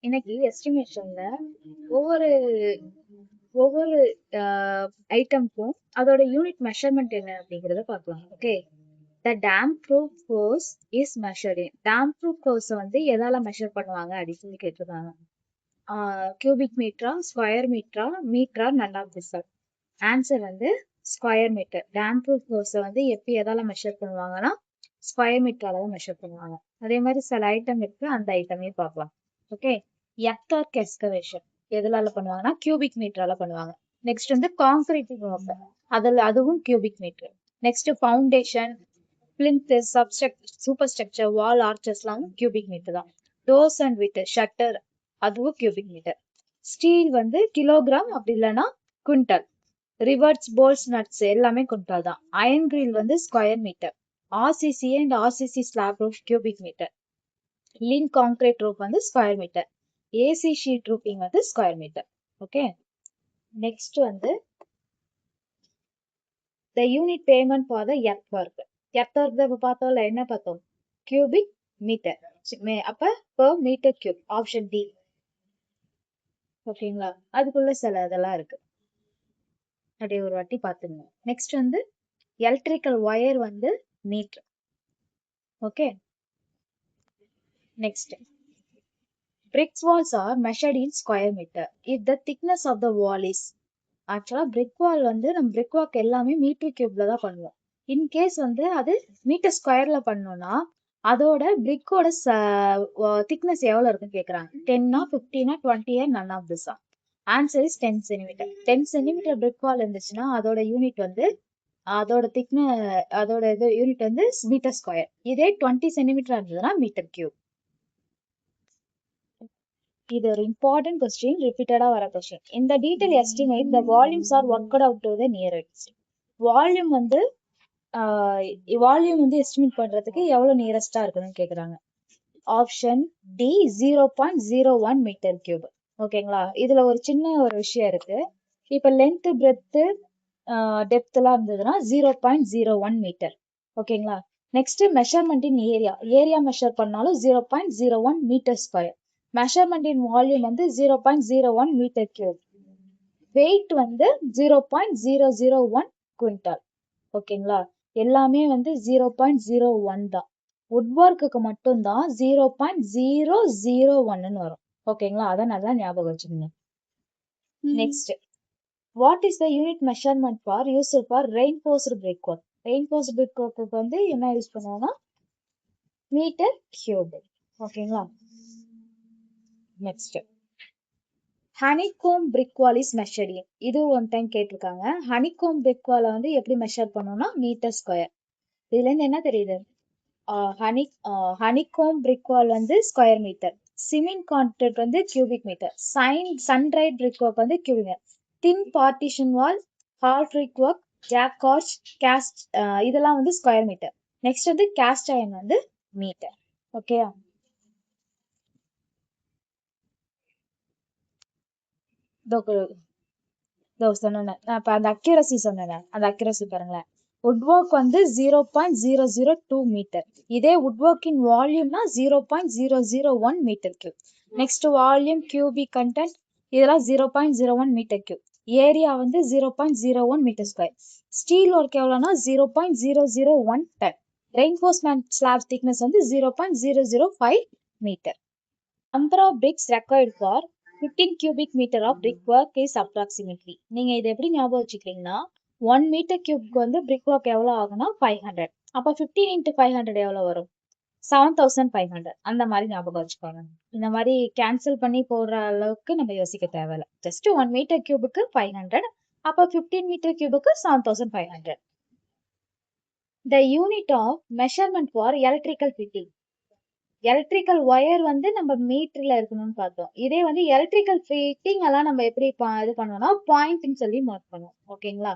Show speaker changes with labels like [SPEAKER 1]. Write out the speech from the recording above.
[SPEAKER 1] இன்னைக்கு எஸ்டிமேஷன்ல ஒவ்வொரு ஒவ்வொரு ஐட்டம்க்கும் அதோட யூனிட் மெஷர்மெண்ட் என்ன அப்படிங்கறத பார்க்கலாம். Okay, the dam proof force is measured in. Dam proof force வந்து எதால மெஷர் பண்ணுவாங்க அப்படின்னு சொல்லி கேட்டிருக்காங்க. கியூபிக் மீட்டரா, ஸ்கொயர் மீட்டரா, மீட்டரா, none of this are. Answer வந்து ஸ்கொயர் மீட்டர். டேம் ப்ரூஃப் ஃபோர்ஸை வந்து எப்போ எதால மெஷர் பண்ணுவாங்கன்னா ஸ்கொயர் மீட்டரால தான் மெஷர் பண்ணுவாங்க. அதே மாதிரி சில ஐட்டம் இருக்கு, அந்த ஐட்டமே பார்க்கலாம். ஓகே, எர்த் ஆர்க் எக்ஸ்கவேஷன் எதுலால பண்ணுவாங்கன்னா கியூபிக் மீட்டரால பண்ணுவாங்க. நெக்ஸ்ட் வந்து கான்கிரீட் ஒர்க், அதுவும் cubic metre. Next foundation, plinth, super structure, wall ஆர்ச்சஸ்லாம் கியூபிக் மீட்டர் தான். டோர்ஸ் அண்ட் வித் ஷட்டர் அதுவும் கியூபிக் மீட்டர். ஸ்டீல் வந்து கிலோகிராம், அப்படி இல்லைன்னா குவிண்டல். ரிவர்ஸ், போல்ஸ், நட்ஸ் எல்லாமே குவிண்டல் தான். அயன் கிரில் வந்து square metre. RCC and RCC slab roof cubic metre. Lean concrete roof வந்து square metre. AC sheet roofing வந்து square metre. Okay, next வந்து the unit payment for the earthwork. earthwork பார்த்தோம்ல, என்ன பார்த்தோம்? Cubic meter. அப்ப per meter cube, option D. ஓகேங்களா, அதுக்குள்ள சில இதெல்லாம் இருக்கு, அப்படியே ஒரு வாட்டி பார்த்துங்க. நெக்ஸ்ட் வந்து எலக்ட்ரிக்கல் ஒயர் வந்து metre. Okay, next bricks walls are measured in square meter if the thickness of the wall is. ஆக்சுவலா பிரிக் வால் வந்து நம்ம பிரிக் வாக் எல்லாமே மீட்டர் கியூப்ல தான் பண்ணுவோம். இன்கேஸ் வந்து அது மீட்டர் ஸ்கொயர்ல பண்ணோம்னா அதோட பிரிக்கோட திக்னஸ் எவ்வளவு இருக்குன்னு கேக்குறாங்க. 10 15 20 none of this. Answer is 10 centimetre. 10 centimetre brick wall இருந்துச்சுன்னா அதோட யூனிட் வந்து அதோட யூனிட் வந்து மீட்டர் ஸ்கொயர். இதே 20 சென்டிமீட்டர் இருந்ததுன்னா மீட்டர் கியூப். இது ஒரு இம்பார்ட்டன்ட் கொஸ்டின், ரிப்பீட்டடா வர கொஸ்டின். இந்த detail estimate the volumes are worked out to the nearest. Volume வந்து எஸ்டிமேட் பண்றதுக்கு எவ்வளவு நியரஸ்டா இருக்குன்னு கேக்குறாங்க. Option D 0.01 meter cube. ஓகேங்களா, இதுல ஒரு சின்ன ஒரு விஷயம் இருக்கு. இப்ப லென்த், பிரெத், டெப்த் எல்லாம் இருந்ததுன்னா 0.01 மீட்டர். ஓகேங்களா, next measurement in area measure பண்ணாலும் 0.01 meter square. Measurement in volume வந்து 0.01 மீட்டர் கியூப். வெயிட் வந்து 0.001 குவிண்டால். ஓகேங்களா, எல்லாமே வந்து 0.01 தான். வுட் ஒர்க்குக்கு மட்டும் தான் 0.001 வரும். ஓகேங்களா, அதை நல்லா ஞாபகம் வச்சுக்கோங்க. Next, what is the unit measurement for used for reinforced brick work. Reinforced brick work வந்து என்ன யூஸ் பண்ணுவோம்னா மீட்டர் கியூப். ஓகேங்களா, next honeycomb brick wall is measured in. இது ஒன் டைம் கேட்டிருக்காங்க. ஹனிகோம் பிரிக் வாலை வந்து எப்படி மெஷர் பண்ணோம்னா மீட்டர் ஸ்கொயர். இதுல இருந்து என்ன தெரியுது? ஹனிகோம் பிரிக் வால் வந்து ஸ்கொயர் மீட்டர். சிமெண்ட் கான்கிரீட் வந்து cubic metre. Sundried brick work வந்து cubic. Thin partition wall, half brick work, jack arch, cast இதெல்லாம் வந்து ஸ்கொயர் மீட்டர். நெக்ஸ்ட் வந்து கேஸ்ட் அயர்ன் வந்து மீட்டர். ஓகே, சொன்னேன். நான் இப்ப அந்த அக்யூரசி சொன்னேன், அந்த அக்யூரசி பாருங்களேன். வுட் ஒர்க் வந்து 0.002 மீட்டர். இதே வுட் ஒர்க் இன் வால்யூம்னா 0.001 metre cube. Next volume, cubic content இதெல்லாம் 0.01 மீட்டர் கியூப். ஏரியா வந்து 0.01 மீட்டர் ஸ்கொயர். ஸ்டீல் ஒர்க் எவ்வளோனா 0.001 டன். ரெயின்ஃபோர்ஸ்மெண்ட் ஸ்லாப் திக்னஸ் வந்து 0.005 meter. Number of bricks required for 15 cubic meter of brick work is approximately. நீங்க இதை எப்படி ஞாபகம் வச்சுக்கிறீங்கன்னா 1 metre கியூப்க்கு வந்து பிரிக் work எவ்வளவு ஆகும்னா 500. அப்ப 15 into 500 எவ்வளவு வரும்? 7500. அந்த மாதிரி ஞாபகம் வச்சுக்கோங்க. இந்த மாதிரி கேன்சல் பண்ணி போடுற அளவுக்கு நம்ம யோசிக்க தேவையில்ல. ஜஸ்ட் 1 மீட்டர் கியூபுக்கு 500, அப்ப 15 மீட்டர் கியூபுக்கு 7500. The unit of measurement for electrical fitting. Electrical wire வந்து நம்ம மீட்டர்ல இருக்கணும்னு பார்த்தோம். இதே வந்து எலக்ட்ரிக்கல் ஃபிட்டிங் எல்லாம் நம்ம எப்படி இது பண்ணுவோம்னா பாயிண்ட்னு சொல்லி மார்க் பண்ணுவோம். ஓகேங்களா,